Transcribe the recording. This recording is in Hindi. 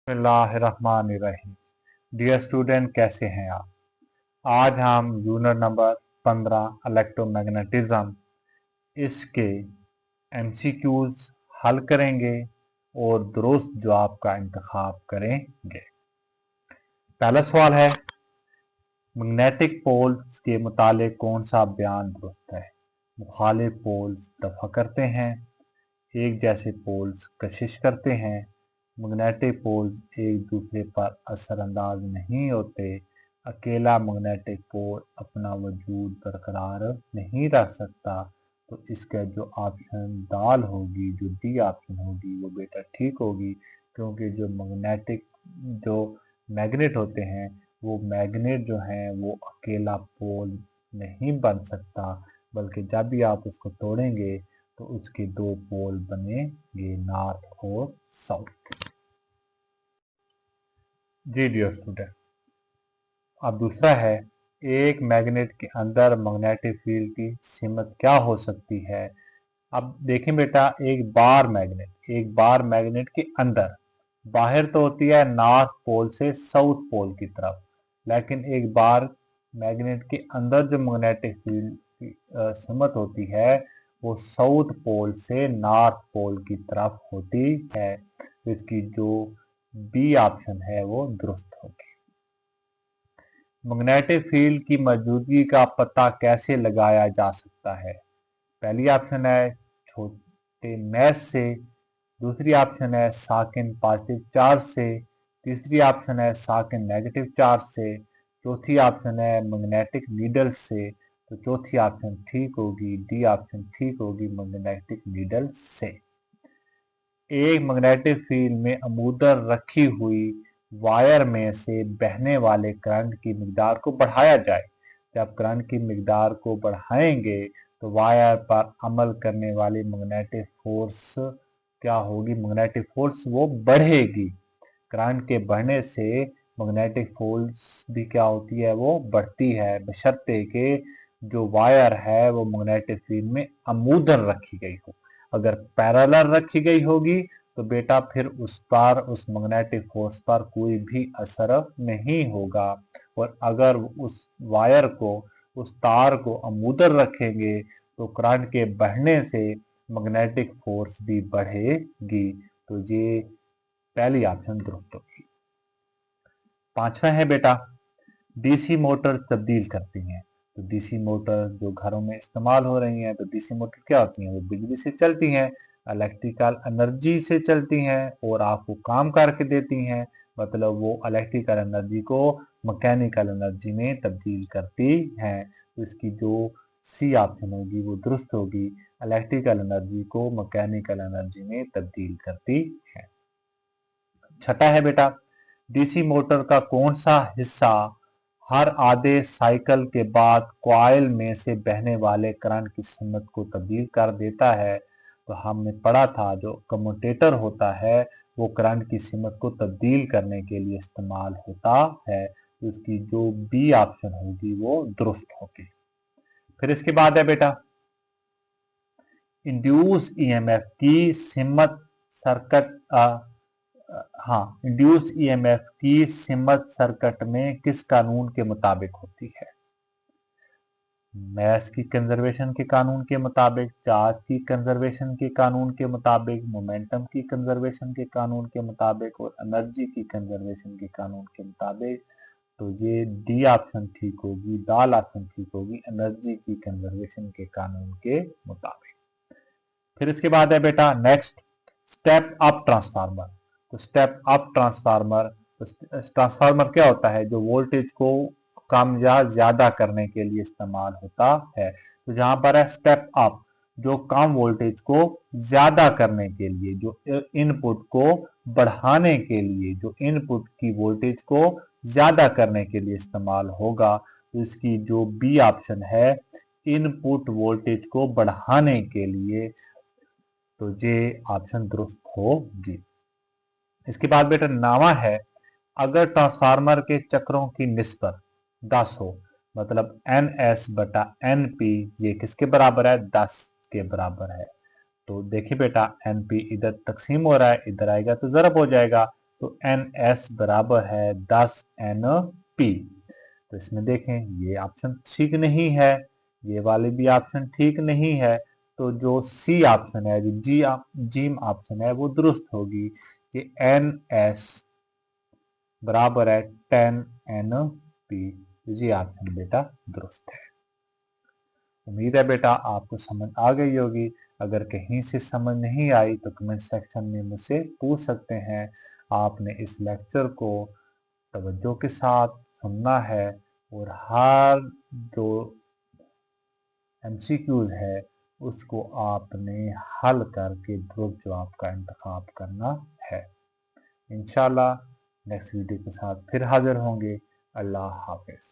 बिस्मिल्लाहिर्रहमानिर्रहीम। डियर स्टूडेंट, कैसे हैं आप? आज हम यूनिट नंबर 15 इलेक्ट्रोमैग्नेटिज्म इसके एमसीक्यूज हल करेंगे और दुरुस्त जवाब का इंतखाब करेंगे। पहला सवाल है, मैग्नेटिक पोल्स के मुतालिक कौन सा बयान दुरुस्त है? मुखालिफ पोल्स दफा करते हैं, एक जैसे पोल्स कशिश करते हैं, मैग्नेटिक पोल्स एक दूसरे पर असरअंदाज नहीं होते, अकेला मैग्नेटिक पोल अपना वजूद बरकरार नहीं रख सकता। तो इसका जो ऑप्शन दाल होगी, जो डी ऑप्शन होगी, वो बेटा ठीक होगी, क्योंकि जो मैग्नेट होते हैं, वो मैग्नेट जो हैं वो अकेला पोल नहीं बन सकता, बल्कि जब भी आप उसको तोड़ेंगे तो उसके दो पोल बनेंगे, नॉर्थ और साउथ। जी डियर स्टूडेंट, अब दूसरा है, एक मैग्नेट के अंदर मैग्नेटिक फील्ड की सीमत क्या हो सकती है? अब देखें बेटा, एक बार मैग्नेट के अंदर, बाहर तो होती है नॉर्थ पोल से साउथ पोल की तरफ, लेकिन एक बार मैग्नेट के अंदर जो मैग्नेटिक फील्ड की सीमत होती है वो साउथ पोल से नॉर्थ पोल की तरफ होती है। तो इसकी जो बी ऑप्शन है वो दुरुस्त होगी। मैग्नेटिक फील्ड की मौजूदगी का पता कैसे लगाया जा सकता है? पहली ऑप्शन है छोटे मैश से, दूसरी ऑप्शन है साकिन पॉजिटिव चार्ज से, तीसरी ऑप्शन है साकिन नेगेटिव चार्ज से, चौथी ऑप्शन है मैग्नेटिक नीडल से। तो चौथी ऑप्शन ठीक होगी, डी ऑप्शन ठीक होगी, मैग्नेटिक नीडल से। एक मैग्नेटिक फील्ड में अमूदर रखी हुई वायर में से बहने वाले करंट की मिकदार को बढ़ाया जाए। जब करंट की मिकदार को बढ़ाएंगे तो वायर पर अमल करने वाली मैग्नेटिक फोर्स क्या होगी? मैग्नेटिक फोर्स वो बढ़ेगी। करंट के बढ़ने से मैग्नेटिक फोर्स भी क्या होती है? वो बढ़ती है, बशर्ते कि जो वायर है वो मैग्नेटिक फील्ड में अमूदन रखी गई हो। अगर पैरेलल रखी गई होगी तो बेटा फिर उस मैग्नेटिक फोर्स पर कोई भी असर नहीं होगा, और अगर उस तार को अमूदर रखेंगे तो करंट के बढ़ने से मैग्नेटिक फोर्स भी बढ़ेगी। तो ये पहली ऑप्शन दुरुस्त होगी। पांचवा है बेटा, डीसी मोटर तब्दील करती हैं। तो डीसी मोटर जो घरों में इस्तेमाल हो रही हैं, तो डीसी मोटर क्या होती हैं? वो बिजली से चलती हैं, इलेक्ट्रिकल एनर्जी से चलती हैं और आपको काम करके देती हैं। मतलब वो इलेक्ट्रिकल एनर्जी को मैकेनिकल एनर्जी में तब्दील करती हैं। तो इसकी जो सी ऑप्शन होगी वो दुरुस्त होगी, इलेक्ट्रिकल एनर्जी को मैकेनिकल एनर्जी में तब्दील करती है। छठा है बेटा, डीसी मोटर का कौन सा हिस्सा हर आधे साइकिल के बाद कॉइल में से बहने वाले करंट की सीमत को तब्दील कर देता है? तो हमने पढ़ा था जो कम्यूटेटर होता है वो करंट की सीमत को तब्दील करने के लिए इस्तेमाल होता है। तो उसकी जो बी ऑप्शन होगी वो दुरुस्त होगी। फिर इसके बाद है बेटा, इंड्यूस ईएमएफ की सीमत सर्किट इंड्यूस ईएमएफ की सीमत सर्किट में किस कानून के मुताबिक होती है? मैथ की कंजर्वेशन के कानून के मुताबिक, चार्ज की कंजर्वेशन के कानून के मुताबिक, मोमेंटम की कंजर्वेशन के कानून के मुताबिक और एनर्जी की कंजर्वेशन के कानून के मुताबिक। तो ये डी ऑप्शन ठीक होगी, दाल ऑप्शन ठीक होगी, एनर्जी की कंजर्वेशन के कानून के मुताबिक। फिर इसके बाद है बेटा नेक्स्ट, स्टेप अप ट्रांसफार्मर। तो स्टेप अप ट्रांसफार्मर क्या होता है? जो वोल्टेज को कम या ज्यादा करने के लिए इस्तेमाल होता है। तो जहां पर है स्टेप अप, जो कम वोल्टेज को ज्यादा करने के लिए, जो इनपुट को बढ़ाने के लिए, जो इनपुट की वोल्टेज को ज्यादा करने के लिए इस्तेमाल होगा। तो इसकी जो बी ऑप्शन है, इनपुट वोल्टेज को बढ़ाने के लिए, तो ये ऑप्शन दुरुस्त होगी। इसके बाद बेटा नामा है, अगर ट्रांसफार्मर के चक्रों की निस्बत 10 हो, मतलब NS बटा NP, ये किसके बराबर है? 10 के बराबर है। तो देखिए बेटा, NP इधर तकसीम हो रहा है, इधर आएगा तो ज़रब हो जाएगा, तो NS बराबर है 10 NP। तो इसमें देखें ये ऑप्शन ठीक नहीं है, ये वाले भी ऑप्शन ठीक नहीं है, तो जो सी ऑप्शन है, जो जीम ऑप्शन है वो दुरुस्त होगी कि NS बराबर है 10 NP। जी ऑप्शन बेटा दुरुस्त है। उम्मीद है बेटा आपको समझ आ गई होगी। अगर कहीं से समझ नहीं आई तो कमेंट सेक्शन में मुझसे पूछ सकते हैं। आपने इस लेक्चर को तवज्जो के साथ सुनना है और हर जो MCQs है उसको आपने हल करके दुरुस्त जवाब का इंतखाब करना है। इंशाल्लाह नेक्स्ट वीडियो के साथ फिर हाजिर होंगे। अल्लाह हाफिज।